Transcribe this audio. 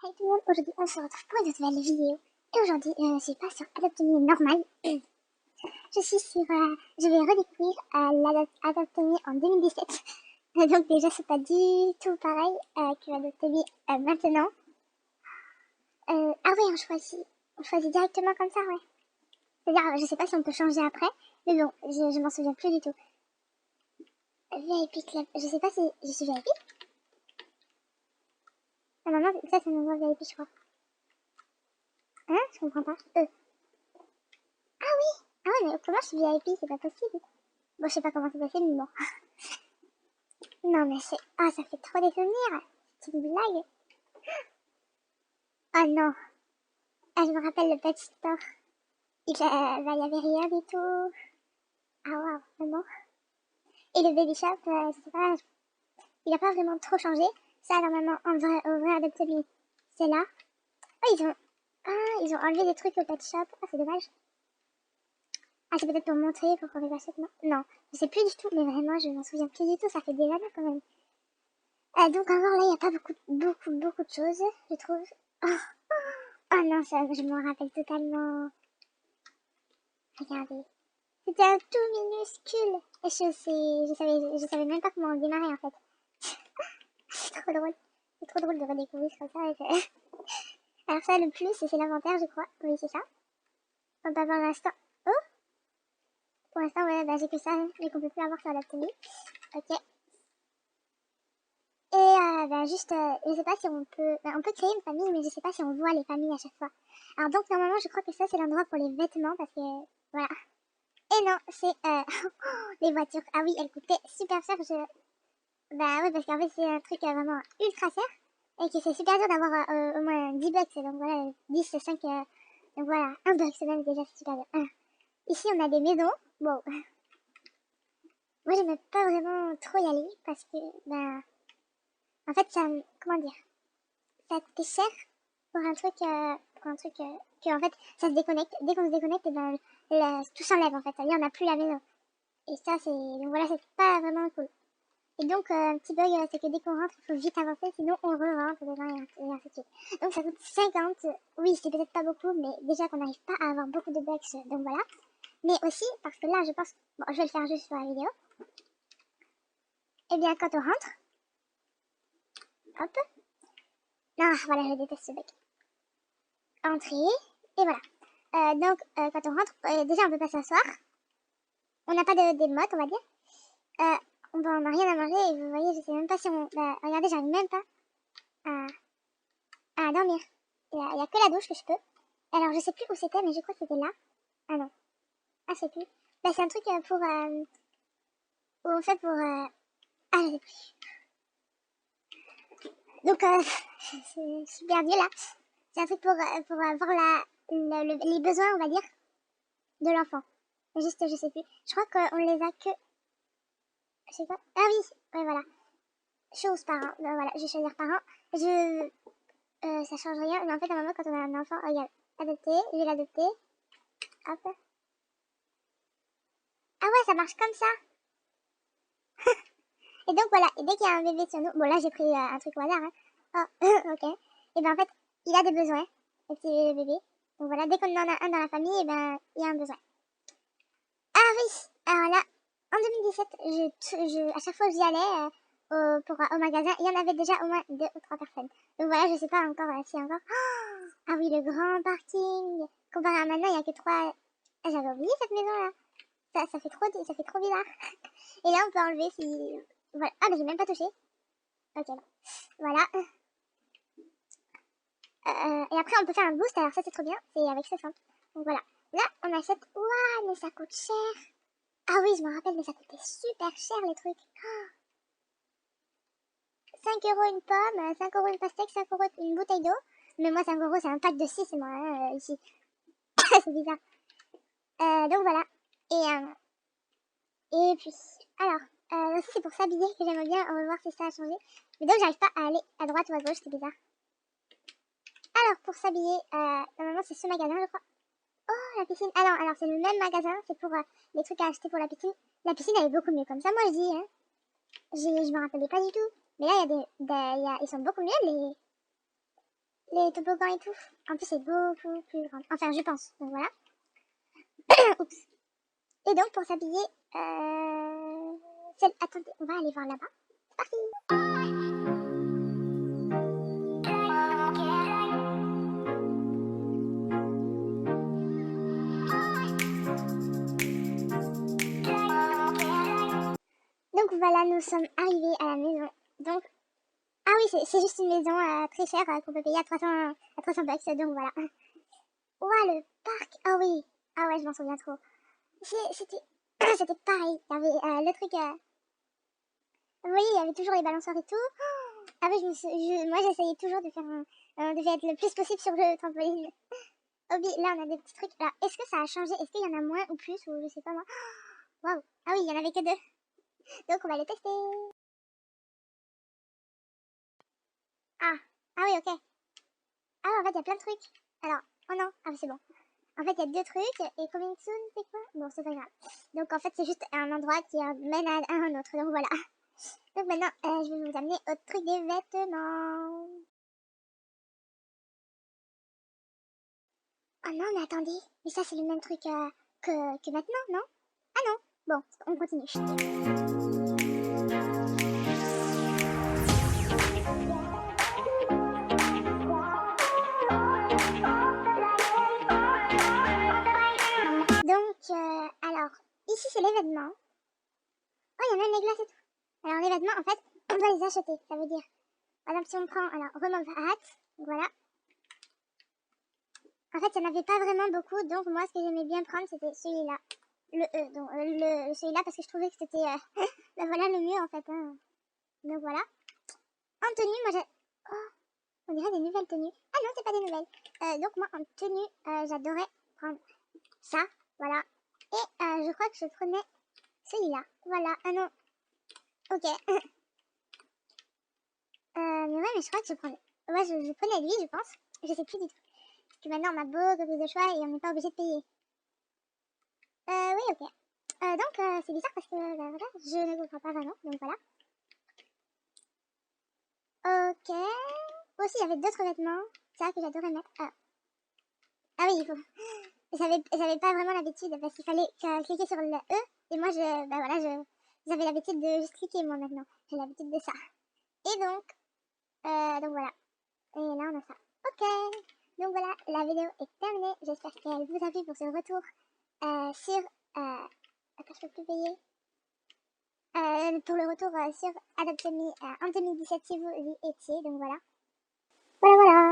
Hey tout le monde, aujourd'hui on se retrouve pour une nouvelle vidéo. Et aujourd'hui, je suis pas sur Adopt.me normal. Je suis sur, je vais redécouvrir Adopt.me en 2017. Donc déjà c'est pas du tout pareil que Adopt.me maintenant. Ah oui, on choisit directement comme ça, ouais. C'est-à-dire, je sais pas si on peut changer après, mais bon, je m'en souviens plus du tout. VIP Club, je sais pas si je suis VIP. Normalement, ça c'est mon nom VIP je crois. Hein? Je comprends pas. Ah oui! Ah ouais, mais comment je suis VIP? C'est pas possible. Bon, je sais pas comment c'est possible, mais bon. Non, mais c'est... Ah, ça fait trop des souvenirs. C'est une blague. Oh non. Ah, je me rappelle le pet store. Bah, y avait rien du tout. Ah waouh, vraiment. Et le baby shop, je sais pas, il a pas vraiment trop changé. Ça, normalement, au vrai Adopt.me, c'est là. Oh, ils ont enlevé des trucs au pet shop. Ah, c'est dommage. Ah, c'est peut-être pour montrer, pour qu'on les achète, non? Non, je sais plus du tout, mais vraiment, je m'en souviens plus du tout. Ça fait des années quand même. Donc encore là, il n'y a pas beaucoup de choses, je trouve. Oh, oh non, ça, je me rappelle totalement. Regardez. C'était un tout minuscule. Et je savais même pas comment démarrer en fait. C'est trop drôle. C'est trop drôle de redécouvrir comme ça. Alors ça, le plus, c'est l'inventaire, je crois. Oui, c'est ça. On peut avoir l'instant. Oh, pour l'instant, ouais, bah, j'ai que ça, mais qu'on peut plus avoir sur la télé. Ok. Et bah, juste, je sais pas si on peut créer une famille, mais je sais pas si on voit les familles à chaque fois. Alors donc normalement, je crois que ça c'est l'endroit pour les vêtements parce que voilà. Et non, c'est les voitures. Ah oui, elles coûtaient super cher. Bah ouais, parce qu'en fait c'est un truc vraiment ultra cher et que c'est super dur d'avoir au moins 10 bucks. Donc voilà, 10, 5. Donc voilà, 1 buck même déjà c'est super dur. Ici on a des maisons. Bon, moi j'aime pas vraiment trop y aller parce que bah en fait ça, comment dire, ça coûtait cher pour un truc que en fait ça se déconnecte. Dès qu'on se déconnecte, et ben tout s'enlève en fait. Ça veut dire on n'a plus la maison. Et ça c'est donc voilà, c'est pas vraiment cool. Et donc un petit bug, c'est que dès qu'on rentre, il faut vite avancer, sinon on re-rentre dedans et ainsi de suite. Donc ça coûte 50. Oui, c'est peut-être pas beaucoup, mais déjà qu'on n'arrive pas à avoir beaucoup de bugs, donc voilà. Mais aussi parce que là, je pense, bon, je vais le faire juste sur la vidéo. Et bien quand on rentre, hop, non, voilà, je déteste ce bug. Entrée, et voilà. Quand on rentre, déjà on peut pas s'asseoir. On n'a pas de motte, on va dire. On n'a rien à manger et vous voyez, je sais même pas si on... Bah, regardez, j'arrive même pas à, à dormir. Il y a que la douche que je peux. Alors je sais plus où c'était, mais je crois que c'était là. Ah non. Ah, je sais plus. Bah, c'est un truc pour... où on fait pour... Ah, je sais plus. Donc, je suis perdue là. C'est un truc pour avoir les besoins, on va dire, de l'enfant. Juste, je sais plus. Je crois qu'on les a que... Je sais pas. Ah oui, ouais, voilà. Chose parents. Voilà, je vais choisir parents. Ça change rien. Mais en fait, à un moment, quand on a un enfant, regarde, adopter, je vais l'adopter. Hop. Ah ouais, ça marche comme ça. Et donc voilà, et dès qu'il y a un bébé sur nous, bon là j'ai pris un truc au hasard, hein. Oh, ok. Et ben en fait, il a des besoins, le petit bébé. Donc voilà, dès qu'on en a un dans la famille, et ben il y a un besoin. Ah oui, alors là, en 2017, à chaque fois que j'y allais au magasin, il y en avait déjà au moins 2 ou 3 personnes. Donc voilà, je sais pas encore s'il y a encore. Oh, ah oui, le grand parking. Comparé à maintenant, il y a que 3. Ah, j'avais oublié cette maison-là. Ça fait trop bizarre. Et là, on peut enlever si... Voilà. Ah, mais j'ai même pas touché. Ok, voilà. Et après, on peut faire un boost. Alors ça, c'est trop bien. C'est avec 60. Donc voilà. Là, on achète... Waouh, mais ça coûte cher. Ah oui, je me rappelle, mais ça coûtait super cher, les trucs. 5 € une pomme, 5 € une pastèque, 5 € une bouteille d'eau. Mais moi, 5 € c'est un pack de 6, moi, hein, ici. C'est bizarre. Donc voilà. Et puis, alors, aussi c'est pour s'habiller que j'aimerais bien revoir si ça a changé. Mais donc, j'arrive pas à aller à droite ou à gauche, c'est bizarre. Alors, pour s'habiller, normalement, c'est ce magasin, je crois. Oh, la piscine. Ah non, alors, c'est le même magasin, c'est pour les trucs à acheter pour la piscine. La piscine, elle est beaucoup mieux. Comme ça, moi, je dis, hein. Je me rappelais pas du tout. Mais là, il y a ils sont beaucoup mieux, les toboggans et tout. En plus, c'est beaucoup plus grand. Enfin, je pense. Donc voilà. Oups. Et donc, pour s'habiller, attendez, on va aller voir là-bas. C'est parti. Donc voilà, nous sommes arrivés à la maison. Donc, ah oui, c'est juste une maison très chère qu'on peut payer à 300 bucks. Donc voilà. Ouah, le parc. Ah oui. Ah ouais, je m'en souviens trop. C'était c'était pareil. Il y avait le truc. Vous voyez, il y avait toujours les balançoires et tout. Ah oui, moi j'essayais toujours de faire de faire être le plus possible sur le trampoline. Oh, là on a des petits trucs. Alors, est-ce que ça a changé? Est-ce qu'il y en a moins ou plus? Ou je sais pas moi. Waouh. Ah oui, il y en avait que 2. Donc on va les tester. Ah. Ah oui, ok. Ah, en fait, il y a plein de trucs. Alors, oh non. Ah oui, c'est bon. En fait, il y a 2 trucs. Et coming soon, c'est quoi? Bon, c'est pas grave. Donc en fait, c'est juste un endroit qui mène à un autre. Donc voilà. Donc maintenant, je vais vous amener au truc des vêtements. Oh non, mais attendez. Mais ça, c'est le même truc que maintenant, non? Ah non. Bon, on continue. Donc, alors, ici, c'est les vêtements. Oh, il y a même les glaces et tout. Alors, les vêtements, en fait, on doit les acheter. Ça veut dire, par exemple, si on prend, alors, remove hat, voilà. En fait, il n'y en avait pas vraiment beaucoup, donc moi, ce que j'aimais bien prendre, c'était celui-là. Le E, donc celui-là, parce que je trouvais que c'était, ben voilà, le mieux, en fait. Hein. Donc voilà. En tenue, moi, j'ai... Oh, on dirait des nouvelles tenues. Ah non, c'est pas des nouvelles. Donc moi, en tenue, j'adorais prendre ça, voilà. Et je crois que je prenais celui-là. Voilà, ah non. Ok. Mais ouais, mais je crois que je prenais... Ouais, je prenais lui, je pense. Je sais plus du tout. Parce que maintenant, on a beaucoup plus de choix et on n'est pas obligé de payer. Oui, ok. Donc, c'est bizarre parce que, bah, voilà, je ne comprends pas vraiment, donc voilà. Ok. Aussi, il y avait d'autres vêtements. C'est vrai que j'adorais mettre. Ah oui, il faut. J'avais pas vraiment l'habitude parce qu'il fallait cliquer sur le E. Et moi, bah voilà, j'avais l'habitude de juste cliquer moi maintenant. J'ai l'habitude de ça. Et donc voilà. Et là, on a ça. Ok. Donc voilà, la vidéo est terminée. J'espère qu'elle vous a plu pour ce retour sur. Attends, je peux plus payer. Pour le retour sur Adopt Me en 2017 si vous y étiez. Donc voilà. Voilà, voilà.